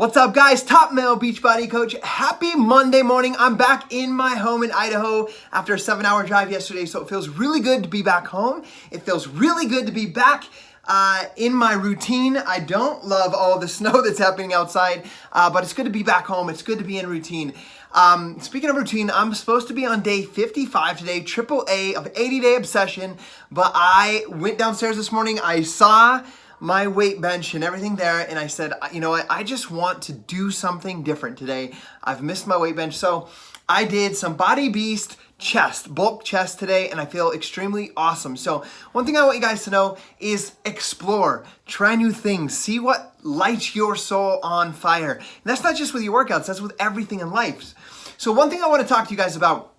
What's up, guys? Top Male Beachbody Coach. Happy Monday morning. I'm back in my home in Idaho after a 7-hour drive yesterday, so it feels really good to be back home. It feels really good to be back in my routine. I don't love all the snow that's happening outside, but it's good to be back home. It's good to be in routine. Speaking of routine, I'm supposed to be on day 55 today, AAA of 80-day obsession, but I went downstairs this morning. I saw my weight bench and everything there, and I said, you know what, I just want to do something different today. I've missed my weight bench, so I did some Body Beast chest, bulk chest today, and I feel extremely awesome. So one thing I want you guys to know is explore, try new things, see what lights your soul on fire. And that's not just with your workouts, that's with everything in life. So one thing I want to talk to you guys about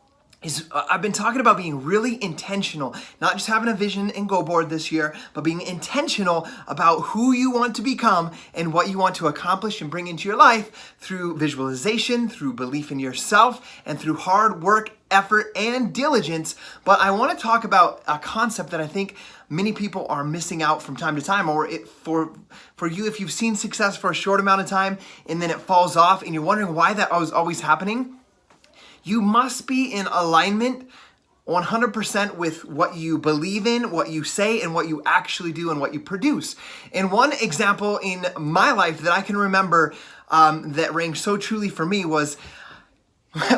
is I've been talking about being really intentional, not just having a vision and go board this year, but being intentional about who you want to become and what you want to accomplish and bring into your life through visualization, through belief in yourself, and through hard work, effort, and diligence. But I want to talk about a concept that I think many people are missing out from time to time, or for you, if you've seen success for a short amount of time and then it falls off and you're wondering why that was always happening. You must be in alignment 100% with what you believe in, what you say, and what you actually do and what you produce. And one example in my life that I can remember that rang so truly for me was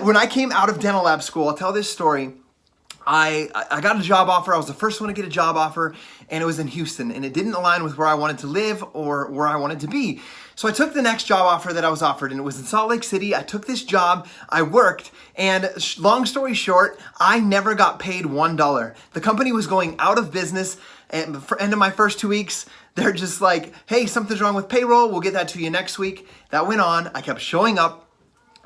when I came out of dental lab school. I'll tell this story. I got a job offer. I was the first one to get a job offer, and it was in Houston, and it didn't align with where I wanted to live or where I wanted to be. So I took the next job offer that I was offered, and it was in Salt Lake City. I took this job, I worked, and long story short, I never got paid $1. The company was going out of business, and for end of my first 2 weeks, they're just like, hey, something's wrong with payroll. We'll get that to you next week. That went on. I kept showing up.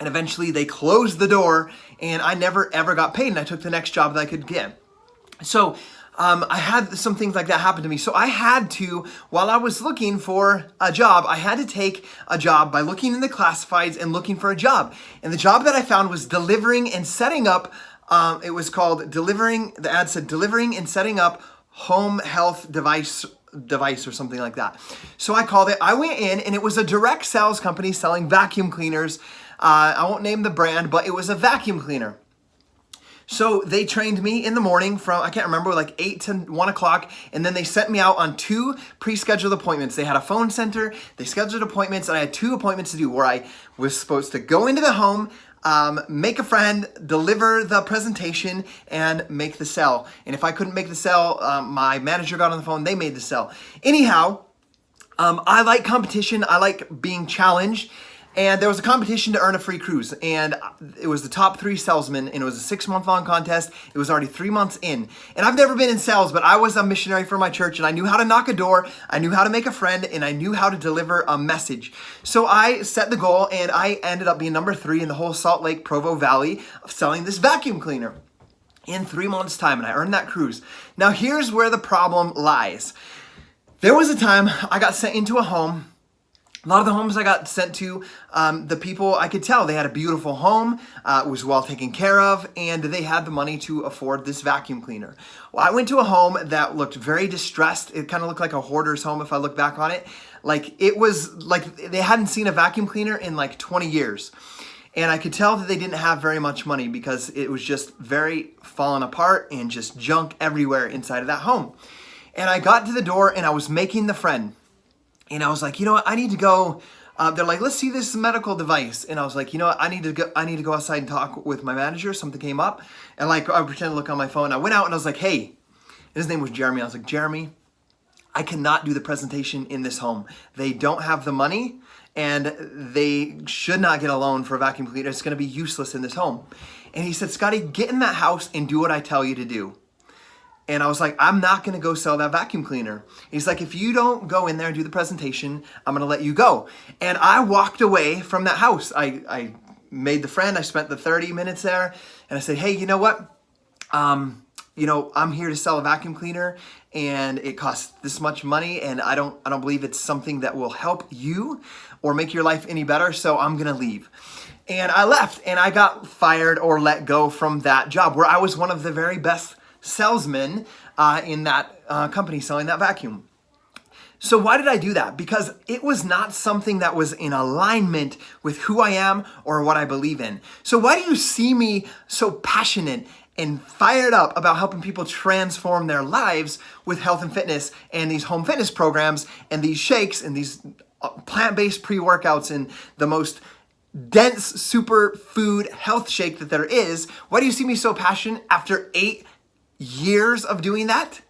And eventually they closed the door and I never ever got paid, and I took the next job that I could get. So I had some things like that happen to me. So I had to, while I was looking for a job, I had to take a job by looking in the classifieds and looking for a job. And the job that I found was delivering and setting up, it was called delivering, the ad said delivering and setting up home health device or something like that. So I called it, I went in, and it was a direct sales company selling vacuum cleaners. I won't name the brand, but it was a vacuum cleaner. So they trained me in the morning from, I can't remember, like 8 to 1 o'clock. And then they sent me out on 2 pre-scheduled appointments. They had a phone center, they scheduled appointments, and I had 2 appointments to do where I was supposed to go into the home, make a friend, deliver the presentation, and make the sell. And if I couldn't make the sell, my manager got on the phone, they made the sell. Anyhow, I like competition, I like being challenged. And there was a competition to earn a free cruise, and it was the top 3 salesmen, and it was a 6-month-long contest. It was already 3 months in, and I've never been in sales, but I was a missionary for my church, and I knew how to knock a door, I knew how to make a friend, and I knew how to deliver a message. So I set the goal, and I ended up being number 3 in the whole Salt Lake Provo Valley of selling this vacuum cleaner in 3 months' time, and I earned that cruise. Now here's where the problem lies. There was a time I got sent into a home. A lot of the homes I got sent to, the people, I could tell they had a beautiful home, it was well taken care of, and they had the money to afford this vacuum cleaner. Well, I went to a home that looked very distressed. It kind of looked like a hoarder's home if I look back on it. Like, it was like they hadn't seen a vacuum cleaner in like 20 years. And I could tell that they didn't have very much money because it was just very fallen apart and just junk everywhere inside of that home. And I got to the door and I was making the friend. And I was like, you know what, I need to go. They're like, let's see this medical device. And I was like, you know what, I need to go outside and talk with my manager. Something came up. And like, I pretended to look on my phone. I went out and I was like, hey, his name was Jeremy. I was like, Jeremy, I cannot do the presentation in this home. They don't have the money, and they should not get a loan for a vacuum cleaner. It's going to be useless in this home. And he said, Scotty, get in that house and do what I tell you to do. And I was like, I'm not going to go sell that vacuum cleaner. He's like, if you don't go in there and do the presentation, I'm going to let you go. And I walked away from that house. I made the friend. I spent the 30 minutes there. And I said, hey, you know what? I'm here to sell a vacuum cleaner, and it costs this much money, and I don't believe it's something that will help you or make your life any better, so I'm going to leave. And I left, and I got fired or let go from that job where I was one of the very best salesmen in that company selling that vacuum. So why did I do that? Because it was not something that was in alignment with who I am or what I believe in. So why do you see me so passionate and fired up about helping people transform their lives with health and fitness and these home fitness programs and these shakes and these plant-based pre-workouts and the most dense super food health shake that there is? Why do you see me so passionate after 8 years of doing that?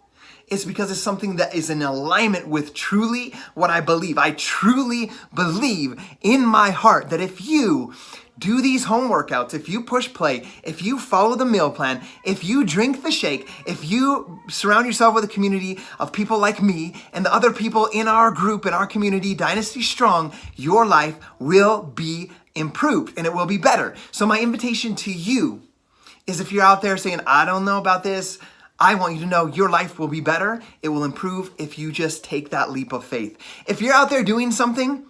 It's because it's something that is in alignment with truly what I believe. I truly believe in my heart that if you do these home workouts, if you push play, if you follow the meal plan, if you drink the shake, if you surround yourself with a community of people like me and the other people in our group, in our community, Dynasty Strong, your life will be improved and it will be better. So my invitation to you is, if you're out there saying, I don't know about this, I want you to know your life will be better. It will improve if you just take that leap of faith. If you're out there doing something,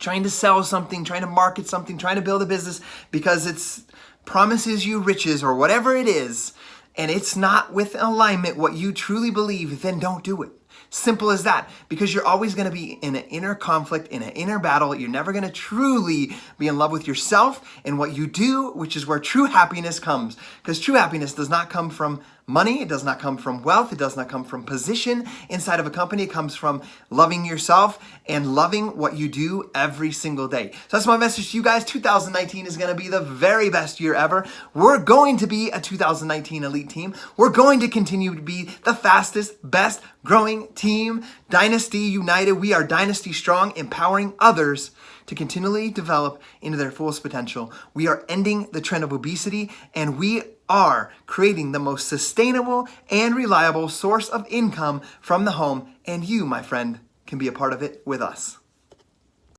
trying to sell something, trying to market something, trying to build a business because it promises you riches or whatever it is, and it's not with alignment what you truly believe, then don't do it. Simple as that, because you're always going to be in an inner conflict, in an inner battle. You're never going to truly be in love with yourself and what you do, which is where true happiness comes. Because true happiness does not come from money. It does not come from wealth. It does not come from position inside of a company. It comes from loving yourself and loving what you do every single day. So that's my message to you guys. 2019 is going to be the very best year ever. We're going to be a 2019 elite team. We're going to continue to be the fastest, best growing team. Dynasty United. We are Dynasty Strong, empowering others to continually develop into their fullest potential. We are ending the trend of obesity, and we are creating the most sustainable and reliable source of income from the home. And you, my friend, can be a part of it with us.